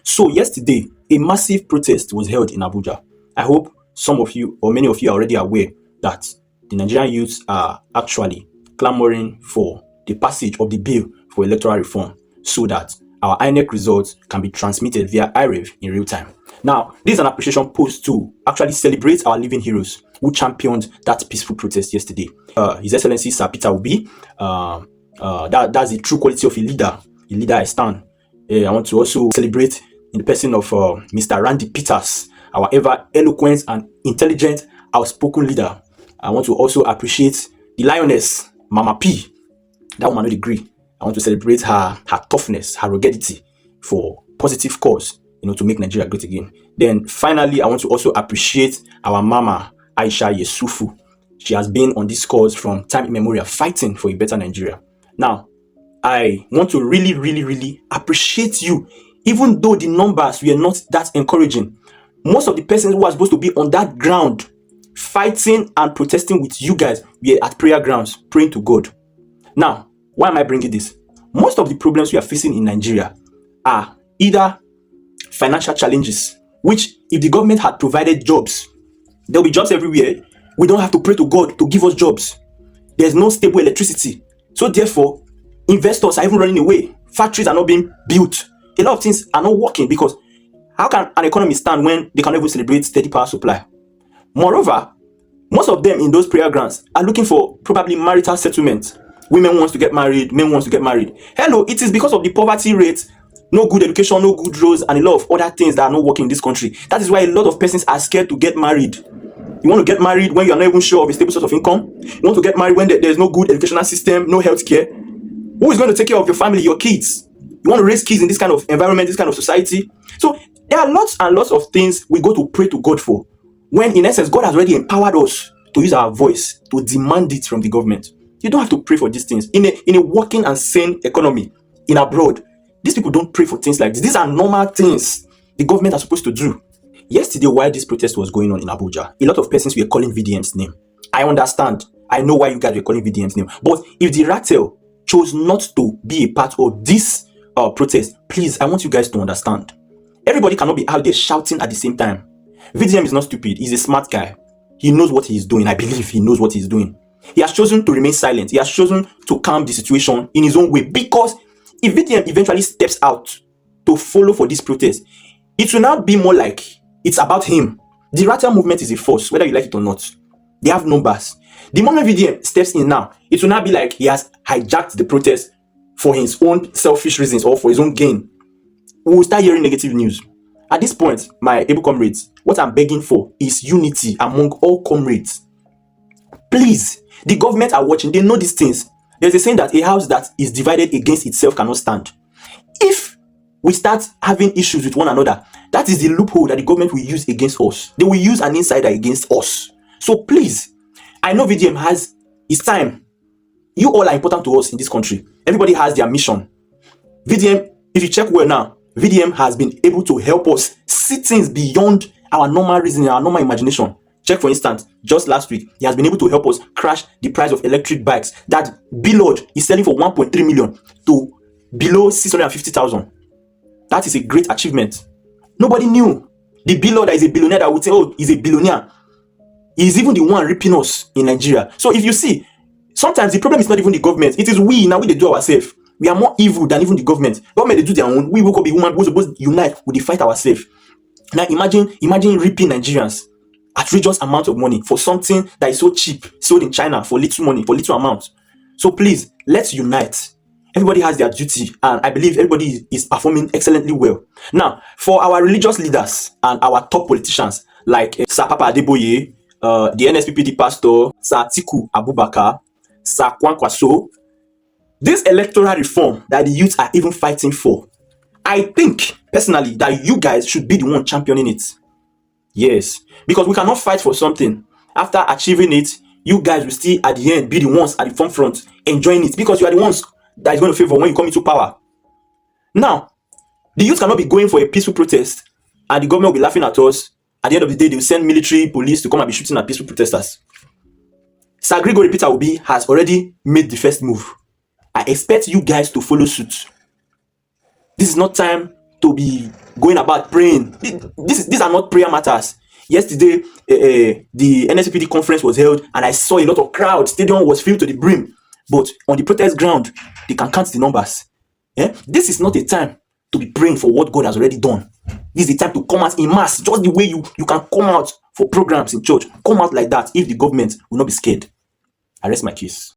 So yesterday, a massive protest was held in Abuja. I hope some of you or many of you are already aware that the Nigerian youths are actually clamoring for the passage of the bill for electoral reform so that our INEC results can be transmitted via iRev in real time. Now, this is an appreciation post to actually celebrate our living heroes who championed that peaceful protest yesterday. His Excellency Sir Peter Obi, that's the true quality of a leader I stand. I want to also celebrate in the person of Mr. Randy Peters, our ever eloquent and intelligent, outspoken leader. I want to also appreciate the lioness, Mama P. That woman no dey gree. I want to celebrate her toughness, her ruggedity for positive cause, to make Nigeria great again. Then finally, I want to also appreciate our mama, Aisha Yesufu. She has been on this cause from time immemorial, fighting for a better Nigeria. Now, I want to really, really, really appreciate you, even though the numbers were not that encouraging. Most of the persons who are supposed to be on that ground, fighting and protesting with you guys, were at prayer grounds, praying to God. Now, why am I bringing this? Most of the problems we are facing in Nigeria are either financial challenges, which if the government had provided jobs, there will be jobs everywhere. We don't have to pray to God to give us jobs. There's no stable electricity. So therefore, investors are even running away. Factories are not being built. A lot of things are not working because how can an economy stand when they cannot even celebrate steady power supply? Moreover, most of them in those prayer grounds are looking for probably marital settlement. Women wants to get married, men wants to get married. Hello, it is because of the poverty rate, no good education, no good roads, and a lot of other things that are not working in this country. That is why a lot of persons are scared to get married. You want to get married when you are not even sure of a stable source of income. You want to get married when there's no good educational system, no healthcare. Who is going to take care of your family, your kids? You want to raise kids in this kind of environment, this kind of society. So there are lots and lots of things we go to pray to God for, when in essence, God has already empowered us to use our voice to demand it from the government. You don't have to pray for these things. In a working and sane economy, in abroad, these people don't pray for things like this. These are normal things the government are supposed to do. Yesterday, while this protest was going on in Abuja, a lot of persons were calling VDM's name. I understand. I know why you guys were calling VDM's name. But if the Rattel chose not to be a part of this protest, please, I want you guys to understand. Everybody cannot be out there shouting at the same time. VDM is not stupid. He's a smart guy. He knows what he's doing. I believe he knows what he's doing. He has chosen to remain silent. He has chosen to calm the situation in his own way, because if VDM eventually steps out to follow for this protest, it will now be more like it's about him. The Rattel movement is a force, whether you like it or not. They have numbers. The moment VDM steps in now, it will now be like he has hijacked the protest for his own selfish reasons or for his own gain. We will start hearing negative news. At this point, my able comrades, what I'm begging for is unity among all comrades. Please, the government are watching. They know these things. There's a saying that a house that is divided against itself cannot stand. If we start having issues with one another, that is the loophole that the government will use against us. They will use an insider against us. So please, I know VDM has his time. You all are important to us in this country. Everybody has their mission. VDM, if you check well now, VDM has been able to help us see things beyond our normal reasoning, our normal imagination. Check, for instance, just last week, he has been able to help us crash the price of electric bikes that Billboard is selling for 1.3 million to below 650,000. That is a great achievement. Nobody knew. The Billboard that is a billionaire that would say, oh, he's a billionaire. He's even the one ripping us in Nigeria. So if you see, sometimes the problem is not even the government. It is we, now we they do ourselves. We are more evil than even the government. Government, they do their own. We will be human. We're supposed to unite. We fight ourselves. Now imagine ripping Nigerians outrageous amount of money for something that is so cheap, sold in China for little money, for little amount. So please, let's unite. Everybody has their duty, and I believe everybody is performing excellently well. Now, for our religious leaders and our top politicians, like Sir Papa Adeboye, the NSPPD pastor, Sir Atiku Abubakar, Sir Kwankwaso, this electoral reform that the youth are even fighting for, I think personally that you guys should be the one championing it. Yes, because we cannot fight for something. After achieving it, you guys will still at the end be the ones at the front enjoying it, because you are the ones that is going to favor when you come into power. Now, the youth cannot be going for a peaceful protest and the government will be laughing at us. At the end of the day, they will send military police to come and be shooting at peaceful protesters. Sir Gregory Peter Obi has already made the first move. I expect you guys to follow suit. This is not time to be going about praying. These are not prayer matters. Yesterday, the NSPD conference was held, and I saw a lot of crowd. Stadium was filled to the brim. But on the protest ground, they can count the numbers. This is not a time to be praying for what God has already done. This is the time to come out in mass, just the way you can come out for programs in church. Come out like that if the government will not be scared. I rest my case.